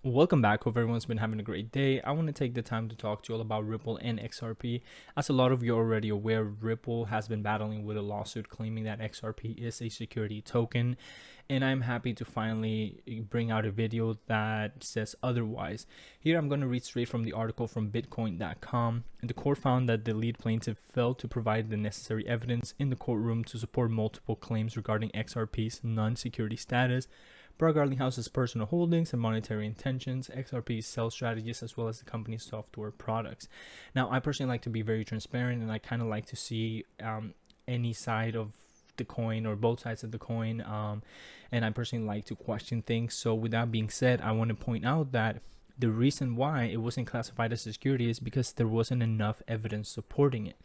Welcome back. Hope everyone's been having a great day. I want to take the time to talk to you all about Ripple and XRP. As a lot of you are already aware, Ripple has been battling with a lawsuit claiming that XRP is a security token, and I'm happy to finally bring out a video that says otherwise. Here I'm going to read straight from the article from bitcoin.com. The court found that the lead plaintiff failed to provide the necessary evidence in the courtroom to support multiple claims regarding XRP's non-security status, Bragg House's personal holdings and monetary intentions, XRP's sales strategies, as well as the company's software products. Now, I personally like to be very transparent, and I kind of like to see any side of the coin or both sides of the coin, and I personally like to question things. So with that being said, I want to point out that the reason why it wasn't classified as a security is because there wasn't enough evidence supporting it.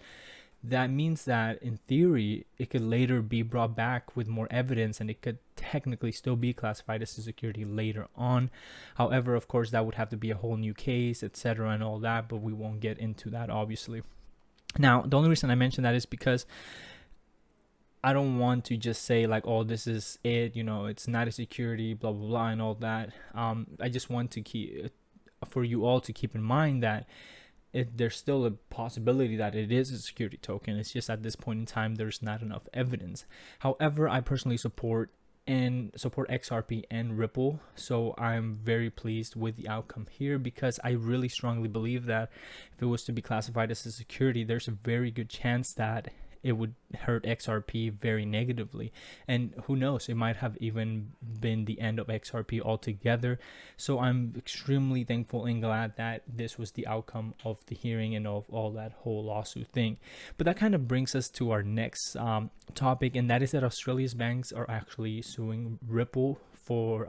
That means that in theory, it could later be brought back with more evidence and it could technically still be classified as a security later on. However, of course, that would have to be a whole new case, etc. and all that, but we won't get into that, obviously. Now, the only reason I mention that is because I don't want to just say like, oh, this is it, it's not a security, blah, blah, blah, and all that. I just want to keep, for you all to keep in mind that there's still a possibility that it is a security token. It's just at this point in time, there's not enough evidence. However, I personally support XRP and Ripple. So I'm very pleased with the outcome here because I really strongly believe that if it was to be classified as a security, there's a very good chance that it would hurt XRP very negatively, and who knows, it might have even been the end of XRP altogether. So I'm extremely thankful and glad that this was the outcome of the hearing and of all that whole lawsuit thing. But that kind of brings us to our next topic, and that is that Australia's banks are actually suing Ripple for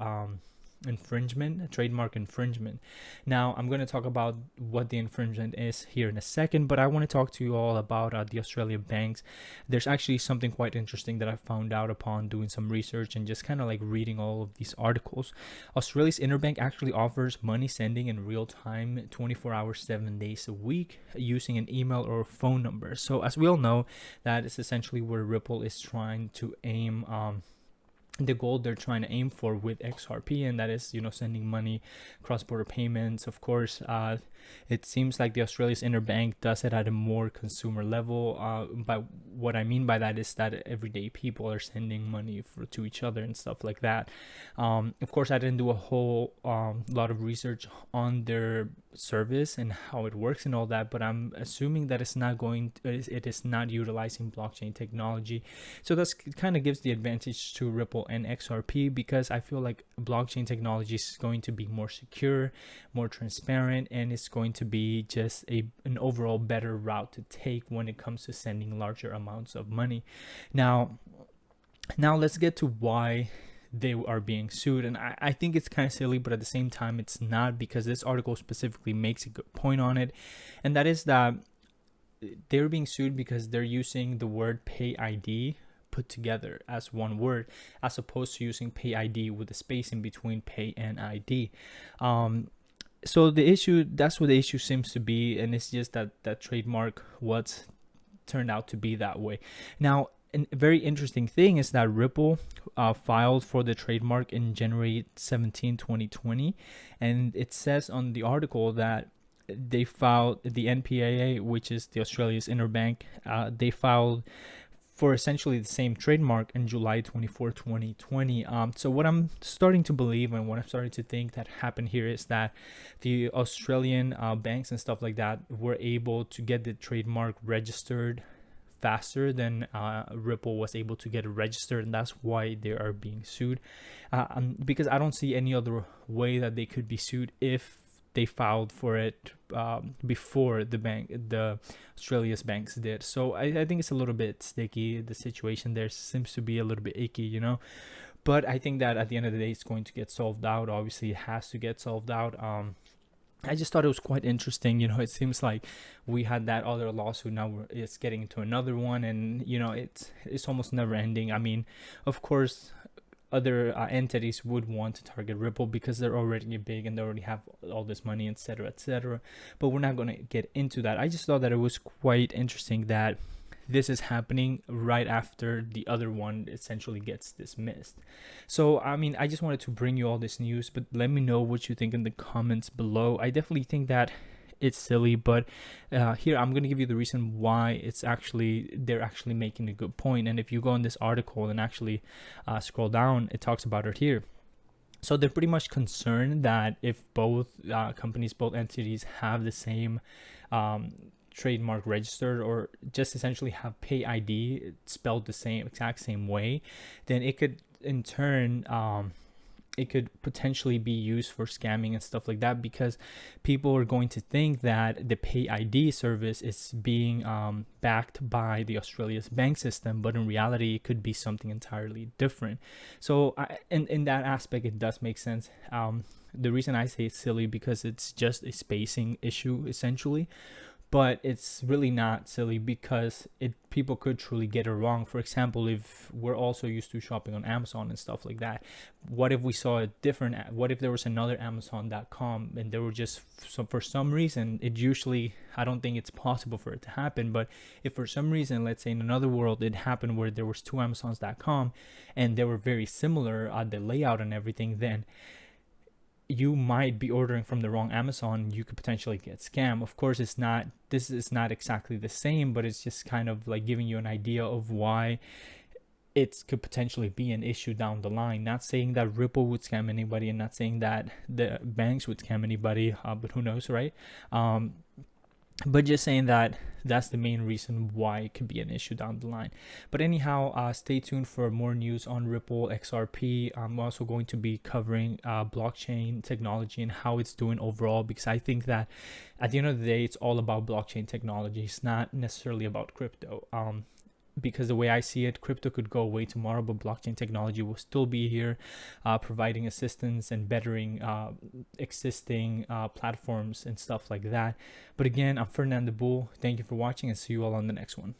trademark infringement. Now I'm going to talk about what the infringement is here in a second, but I want to talk to you all about the Australian banks. There's actually something quite interesting that I found out upon doing some research and just kind of like reading all of these articles. Australia's interbank actually offers money sending in real time, 24 hours 7 days a week, using an email or a phone number. So as we all know, that is essentially where Ripple is trying to aim the goal they're trying to aim for with XRP, and that is, sending money, cross-border payments. Of course, it seems like the Australia's interbank does it at a more consumer level. But what I mean by that is that everyday people are sending money to each other and stuff like that. Of course, I didn't do a whole lot of research on their service and how it works and all that, but I'm assuming that it is not utilizing blockchain technology. So that's kind of gives the advantage to Ripple and XRP, because I feel like blockchain technology is going to be more secure, more transparent, and it's going to be just an overall better route to take when it comes to sending larger amounts of money. Now let's get to why they are being sued. And I think it's kind of silly, but at the same time it's not, because this article specifically makes a good point on it, and that is that they're being sued because they're using the word pay ID put together as one word, as opposed to using pay ID with a space in between pay and ID. So that's what the issue seems to be, and it's just that trademark what's turned out to be that way. Now, a very interesting thing is that Ripple filed for the trademark in January 17, 2020, and it says on the article that they filed the NPAA, which is the Australia's interbank. They filed for essentially the same trademark in July 24, 2020. So what I'm starting to believe and what I'm starting to think that happened here is that the Australian banks and stuff like that were able to get the trademark registered faster than Ripple was able to get it registered, and that's why they are being sued. Because I don't see any other way that they could be sued if they filed for it before the Australia's banks did. So I think it's a little bit sticky. The situation there seems to be a little bit icky, but I think that at the end of the day, it's going to get solved out. Obviously, it has to get solved out. I just thought it was quite interesting. It seems like we had that other lawsuit, now it's getting into another one, and it's almost never ending. I mean, of course, other entities would want to target Ripple because they're already big and they already have all this money, etc., etc. But we're not going to get into that. I just thought that it was quite interesting that this is happening right after the other one essentially gets dismissed. So I mean, I just wanted to bring you all this news, but let me know what you think in the comments below. I definitely think that it's silly, but here I'm going to give you the reason why they're actually making a good point. And if you go in this article and actually scroll down, it talks about it here. So they're pretty much concerned that if both companies, both entities have the same trademark registered, or just essentially have pay ID spelled the exact same way, then it could in turn it could potentially be used for scamming and stuff like that, because people are going to think that the pay ID service is being backed by the Australia's bank system, but in reality it could be something entirely different. So in that aspect, it does make sense. The reason I say it's silly, because it's just a spacing issue essentially, but it's really not silly because people could truly get it wrong. For example, if we're also used to shopping on Amazon and stuff like that, what if we saw a different, what if there was another Amazon.com and there were just, so for some reason, it usually, I don't think it's possible for it to happen, but if for some reason, let's say in another world, it happened where there was two Amazons.com and they were very similar, the layout and everything, then you might be ordering from the wrong Amazon. You could potentially get scammed. Of course, this is not exactly the same, but it's just kind of like giving you an idea of why it could potentially be an issue down the line. Not saying that Ripple would scam anybody, and not saying that the banks would scam anybody, but who knows, right? But just saying that that's the main reason why it could be an issue down the line. But anyhow, stay tuned for more news on Ripple, XRP. I'm also going to be covering blockchain technology and how it's doing overall, because I think that at the end of the day, it's all about blockchain technology. It's not necessarily about crypto. Because the way I see it, crypto could go away tomorrow, but blockchain technology will still be here, providing assistance and bettering existing platforms and stuff like that. But again, I'm Ferdinand the Bull. Thank you for watching, and see you all on the next one.